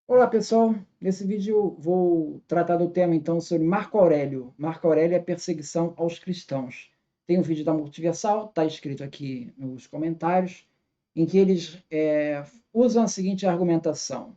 Olá, pessoal. Nesse vídeo vou tratar do tema, então, sobre Marco Aurélio. Marco Aurélio é a perseguição aos cristãos. Tem um vídeo da Multiversal, está escrito aqui nos comentários, em que eles usam a seguinte argumentação,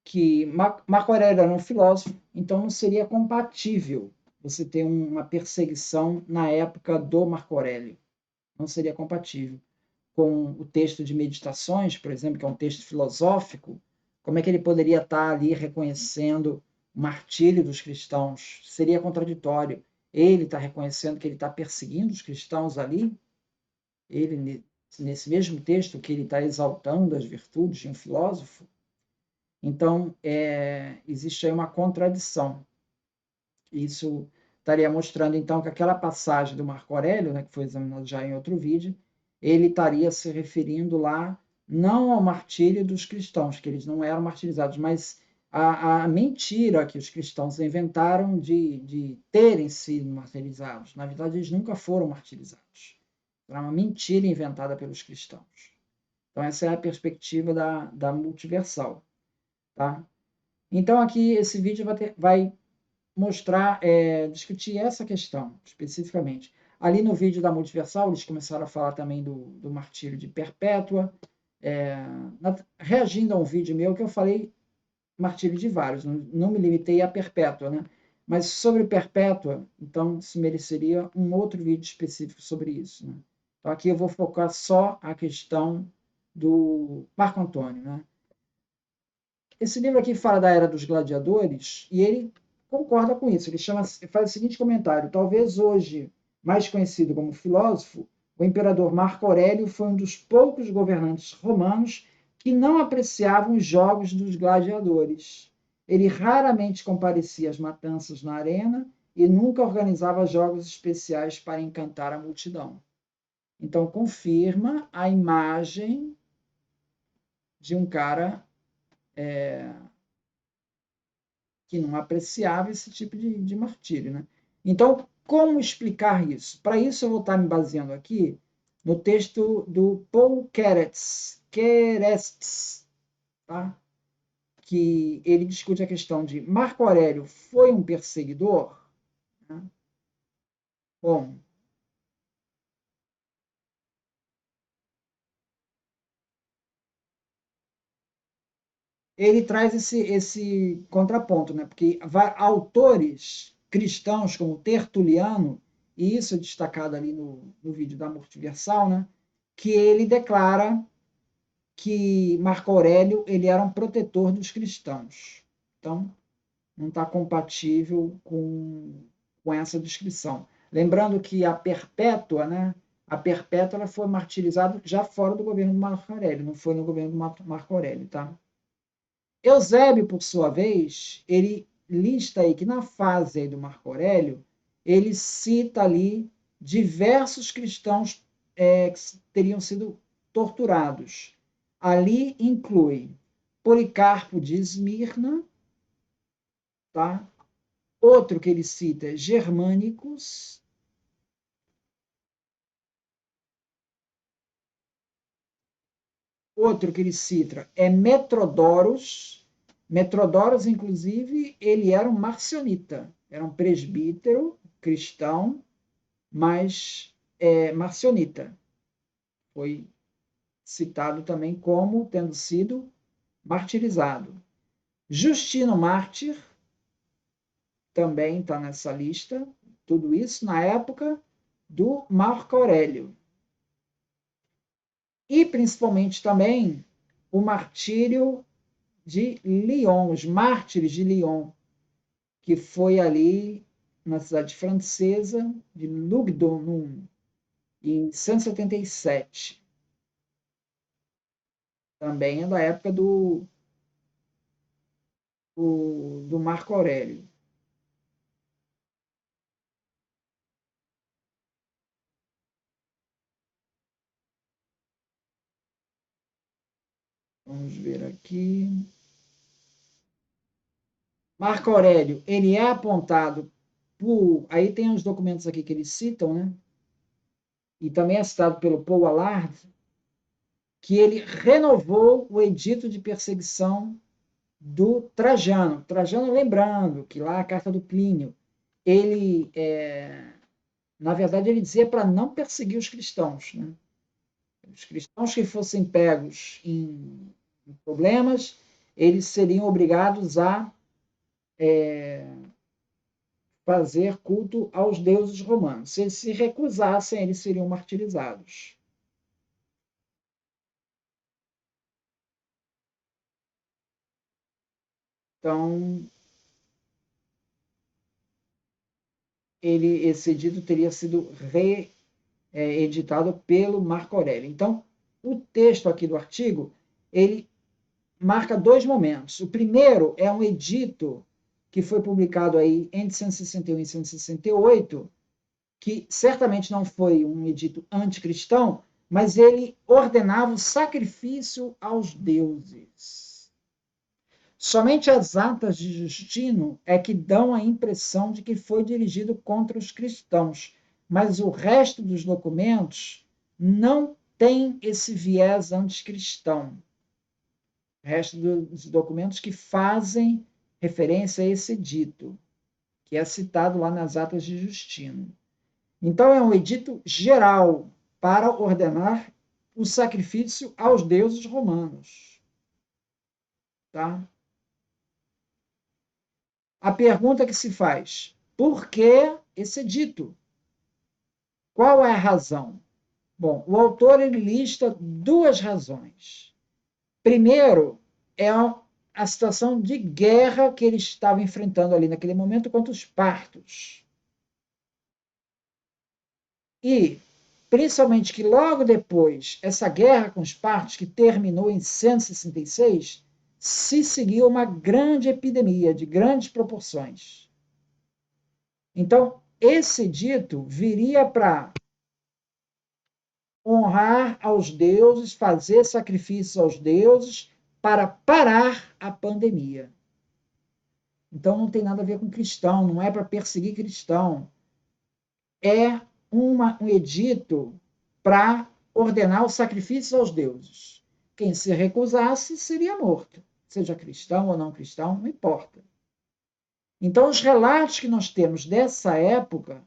que Marco Aurélio era um filósofo, então não seria compatível você ter uma perseguição na época do Marco Aurélio. Não seria compatível com o texto de Meditações, por exemplo, que é um texto filosófico. Como é que ele poderia estar ali reconhecendo o martírio dos cristãos? Seria contraditório. Ele está reconhecendo que ele está perseguindo os cristãos ali, ele, nesse mesmo texto, que ele está exaltando as virtudes de um filósofo. Então, existe aí uma contradição. Isso estaria mostrando, então, que aquela passagem do Marco Aurélio, né, que foi examinado já em outro vídeo, ele estaria se referindo lá não ao martírio dos cristãos, que eles não eram martirizados, mas a mentira que os cristãos inventaram de terem sido martirizados. Na verdade, eles nunca foram martirizados. Era uma mentira inventada pelos cristãos. Então, essa é a perspectiva da multiversal. Tá? Então, aqui, esse vídeo vai mostrar, discutir essa questão especificamente. Ali no vídeo da Multiversal, eles começaram a falar também do martírio de Perpétua, reagindo a um vídeo meu que eu falei martírio de vários, não me limitei a Perpétua, né? Mas sobre Perpétua, então se mereceria um outro vídeo específico sobre isso, né? Então aqui eu vou focar só a questão do Marco Antônio, né? Esse livro aqui fala da Era dos Gladiadores e ele concorda com isso. Ele faz o seguinte comentário: talvez hoje mais conhecido como filósofo, o imperador Marco Aurélio foi um dos poucos governantes romanos que não apreciavam os jogos dos gladiadores. Ele raramente comparecia às matanças na arena e nunca organizava jogos especiais para encantar a multidão. Então, confirma a imagem de um cara que não apreciava esse tipo de martírio. Né? Então, como explicar isso? Para isso, eu vou estar me baseando aqui no texto do Paul Keretz, tá? Que ele discute a questão de Marco Aurélio foi um perseguidor? Né? Bom, ele traz esse contraponto, né? Porque autores cristãos como Tertuliano, e isso é destacado ali no vídeo da Multiversal, né? Que ele declara que Marco Aurélio ele era um protetor dos cristãos. Então, não está compatível com essa descrição. Lembrando que a Perpétua, né? A Perpétua ela foi martirizada já fora do governo do Marco Aurélio, não foi no governo do Marco Aurélio, tá? Eusébio, por sua vez, ele lista aí que na fase aí do Marco Aurélio, ele cita ali diversos cristãos que teriam sido torturados. Ali inclui Policarpo de Esmirna, tá? Outro que ele cita é Germânicos, outro que ele cita é Metrodoros. Metrodoros, inclusive, ele era um marcionita, era um presbítero cristão, mas marcionita. Foi citado também como tendo sido martirizado. Justino Mártir também está nessa lista. Tudo isso na época do Marco Aurélio. E principalmente também o martírio de Lyon, os mártires de Lyon, que foi ali na cidade francesa de Lugdunum, em 177. Também é da época do Marco Aurélio. Vamos ver aqui. Marco Aurélio, ele é apontado por. Aí tem os documentos aqui que eles citam, né? E também é citado pelo Paul Allard, que ele renovou o edito de perseguição do Trajano. Trajano, lembrando que lá a carta do Plínio, ele, na verdade, ele dizia para não perseguir os cristãos, né? Os cristãos que fossem pegos em problemas, eles seriam obrigados a fazer culto aos deuses romanos. Se eles se recusassem, eles seriam martirizados. Então, esse edito teria sido reeditado pelo Marco Aurélio. Então, o texto aqui do artigo, ele marca dois momentos. O primeiro é um edito que foi publicado aí entre 161 e 168, que certamente não foi um edito anticristão, mas ele ordenava o sacrifício aos deuses. Somente as atas de Justino é que dão a impressão de que foi dirigido contra os cristãos, mas o resto dos documentos não tem esse viés anticristão. O resto dos documentos que fazem referência a esse dito, que é citado lá nas atas de Justino. Então, é um edito geral para ordenar o sacrifício aos deuses romanos. Tá? A pergunta que se faz: por que esse edito? Qual é a razão? Bom, o autor ele lista duas razões. Primeiro, é a situação de guerra que ele estava enfrentando ali naquele momento contra os partos. E, principalmente, que logo depois, essa guerra com os partos, que terminou em 166, se seguiu uma grande epidemia de grandes proporções. Então, esse dito viria para honrar aos deuses, fazer sacrifícios aos deuses para parar a pandemia. Então, não tem nada a ver com cristão, não é para perseguir cristão. É um edito para ordenar o sacrifício aos deuses. Quem se recusasse seria morto, seja cristão ou não cristão, não importa. Então, os relatos que nós temos dessa época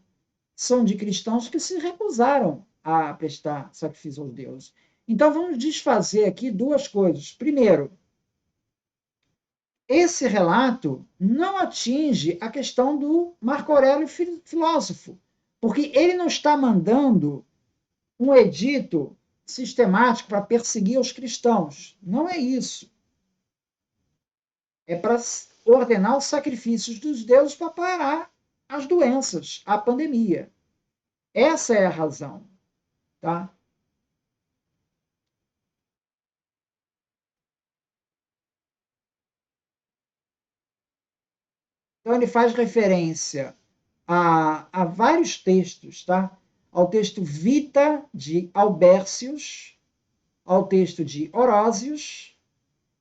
são de cristãos que se recusaram a prestar sacrifício aos deuses. Então, vamos desfazer aqui duas coisas. Primeiro, esse relato não atinge a questão do Marco Aurélio filósofo, porque ele não está mandando um edito sistemático para perseguir os cristãos. Não é isso. É para ordenar os sacrifícios dos deuses para parar as doenças, a pandemia. Essa é a razão. Tá? Então, ele faz referência a vários textos, tá? Ao texto Vita de Albércios, ao texto de Orósios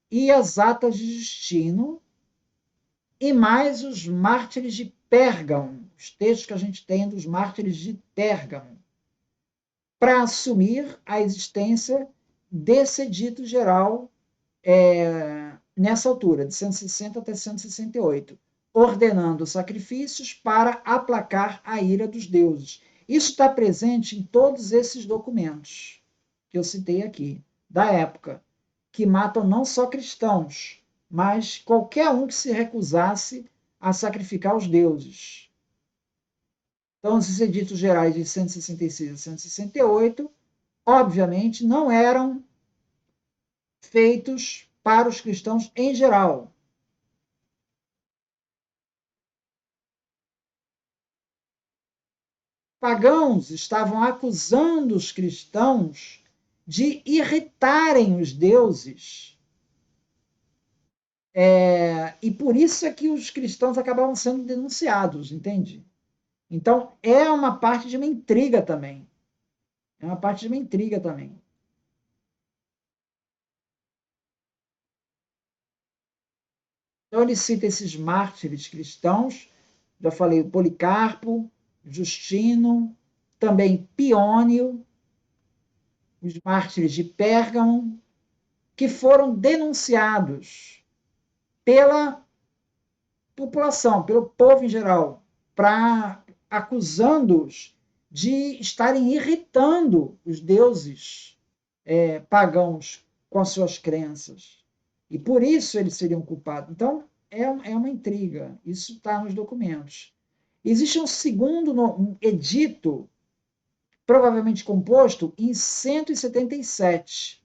e as Atas de Justino, e mais os Mártires de Pérgamo, os textos que a gente tem dos Mártires de Pérgamo, para assumir a existência desse edito geral nessa altura, de 160 até 168, ordenando sacrifícios para aplacar a ira dos deuses. Isso está presente em todos esses documentos que eu citei aqui, da época, que matam não só cristãos, mas qualquer um que se recusasse a sacrificar os deuses. Então, esses editos gerais de 166 a 168, obviamente, não eram feitos para os cristãos em geral. Pagãos estavam acusando os cristãos de irritarem os deuses. E por isso é que os cristãos acabavam sendo denunciados, entende? Então, é uma parte de uma intriga também. É uma parte de uma intriga também. Então, ele cita esses mártires cristãos, já falei, o Policarpo, Justino, também Piônio, os mártires de Pérgamo, que foram denunciados pela população, pelo povo em geral, acusando-os de estarem irritando os deuses pagãos com as suas crenças. E por isso eles seriam culpados. Então, é uma intriga. Isso está nos documentos. Existe um segundo um edito, provavelmente composto em 177.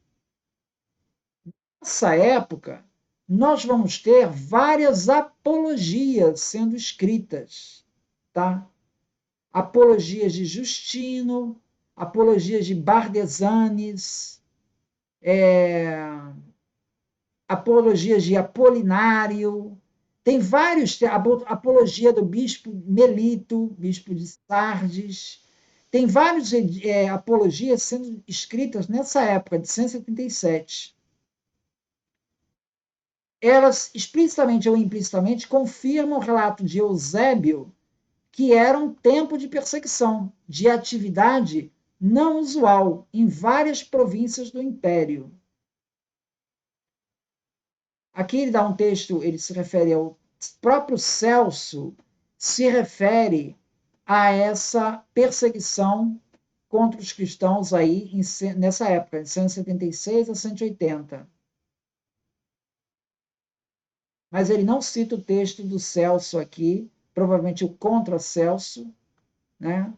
Nessa época, nós vamos ter várias apologias sendo escritas, tá? Apologias de Justino, apologias de Bardesanes, apologias de Apolinário, tem vários, apologia do bispo Melito, bispo de Sardes, tem várias apologias sendo escritas nessa época, de 177. Elas, explicitamente ou implicitamente, confirmam o relato de Eusébio que era um tempo de perseguição, de atividade não usual em várias províncias do Império. Aqui ele dá um texto, ele se refere ao próprio Celso, se refere a essa perseguição contra os cristãos aí nessa época, de 176 a 180. Mas ele não cita o texto do Celso aqui, provavelmente o contra Celso, né?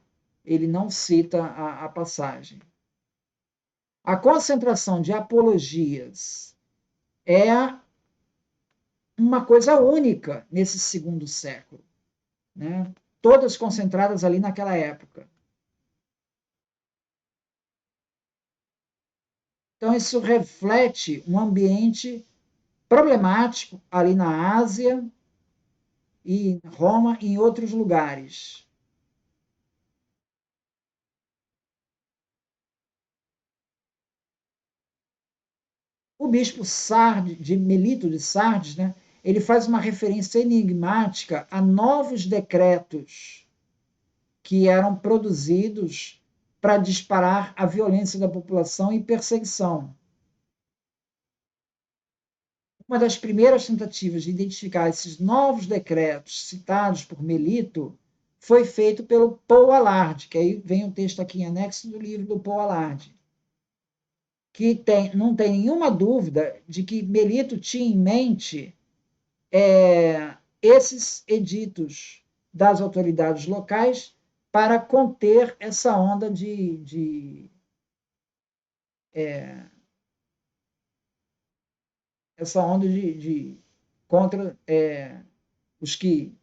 Ele não cita a passagem. A concentração de apologias é uma coisa única nesse segundo século, né? Todas concentradas ali naquela época. Então, isso reflete um ambiente problemático ali na Ásia e em Roma e em outros lugares. O bispo Sardes, de Melito de Sardes, né, ele faz uma referência enigmática a novos decretos que eram produzidos para disparar a violência da população e perseguição. Uma das primeiras tentativas de identificar esses novos decretos citados por Melito foi feito pelo Paul Allard, que aí vem o texto aqui em anexo do livro do Paul Allard, que não tem nenhuma dúvida de que Melito tinha em mente esses editos das autoridades locais para conter essa onda de contra os que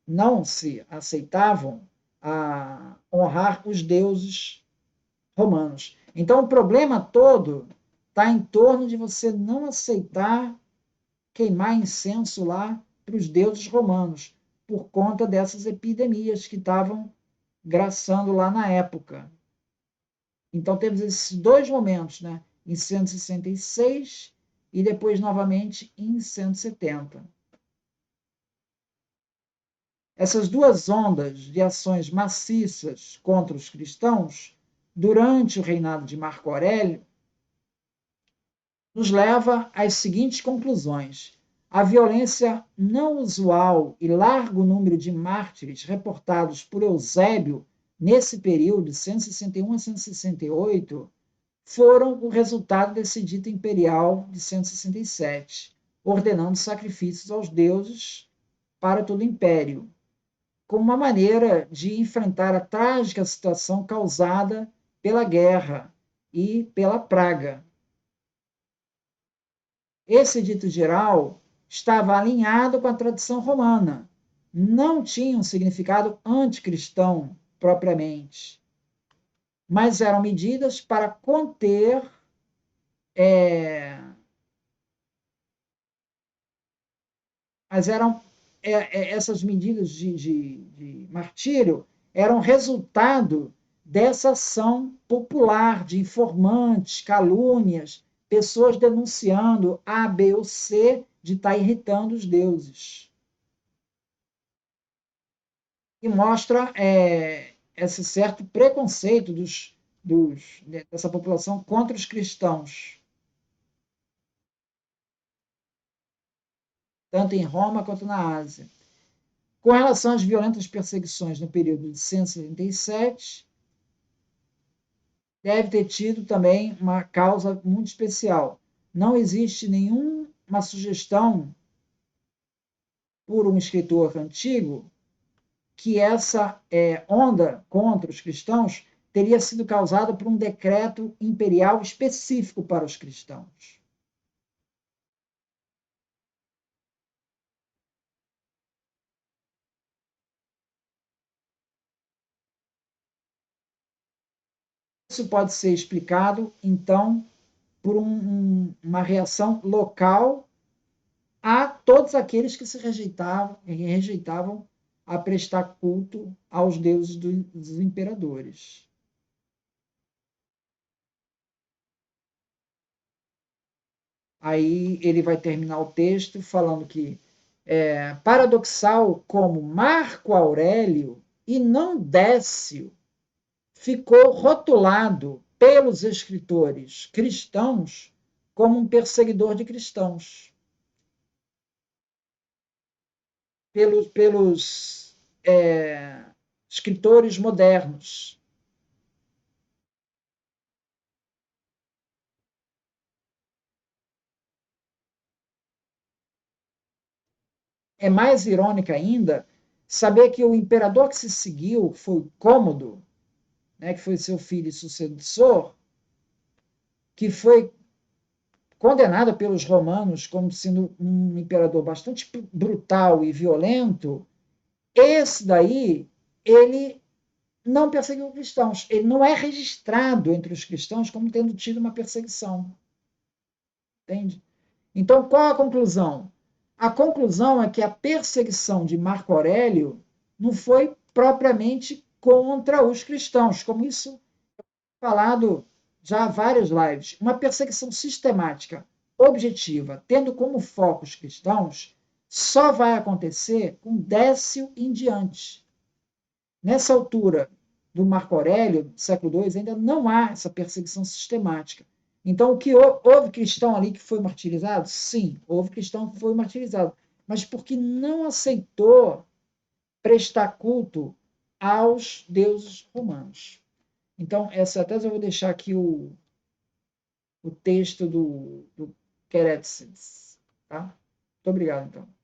não se aceitavam a honrar os deuses romanos. Então, o problema todo está em torno de você não aceitar queimar incenso lá para os deuses romanos, por conta dessas epidemias que estavam graçando lá na época. Então, temos esses dois momentos, né? Em 166 e depois novamente em 170. Essas duas ondas de ações maciças contra os cristãos durante o reinado de Marco Aurélio nos leva às seguintes conclusões. A violência não usual e largo número de mártires reportados por Eusébio nesse período, de 161 a 168, foram o resultado desse edito imperial de 167, ordenando sacrifícios aos deuses para todo o império, como uma maneira de enfrentar a trágica situação causada pela guerra e pela praga. Esse dito geral estava alinhado com a tradição romana, não tinha um significado anticristão propriamente, mas eram medidas para conter essas medidas de martírio eram resultado dessa ação popular de informantes, calúnias, pessoas denunciando A, B ou C de estar irritando os deuses. E mostra esse certo preconceito dessa população contra os cristãos. tanto em Roma quanto na Ásia. Com relação às violentas perseguições no período de 177, deve ter tido também uma causa muito especial. Não existe nenhuma sugestão por um escritor antigo que essa onda contra os cristãos teria sido causada por um decreto imperial específico para os cristãos. Isso pode ser explicado, então, por uma reação local a todos aqueles que rejeitavam a prestar culto aos deuses dos imperadores. Aí ele vai terminar o texto falando que paradoxal como Marco Aurélio e não Décio ficou rotulado pelos escritores cristãos como um perseguidor de cristãos. Pelos escritores modernos. É mais irônica ainda saber que o imperador que se seguiu foi Cômodo, né, que foi seu filho e sucessor, que foi condenado pelos romanos como sendo um imperador bastante brutal e violento. Esse daí, ele não perseguiu cristãos. Ele não é registrado entre os cristãos como tendo tido uma perseguição. Entende? Então, qual a conclusão? A conclusão é que a perseguição de Marco Aurélio não foi propriamente contra os cristãos, como isso é falado já há várias lives. Uma perseguição sistemática, objetiva, tendo como foco os cristãos, só vai acontecer com Décio em diante. Nessa altura do Marco Aurélio, século II, ainda não há essa perseguição sistemática. Então, o que houve cristão ali que foi martirizado? Sim, houve cristão que foi martirizado, mas porque não aceitou prestar culto aos deuses romanos. Então, essa tese eu vou deixar aqui o texto do Querétcides. Tá? Muito obrigado, então.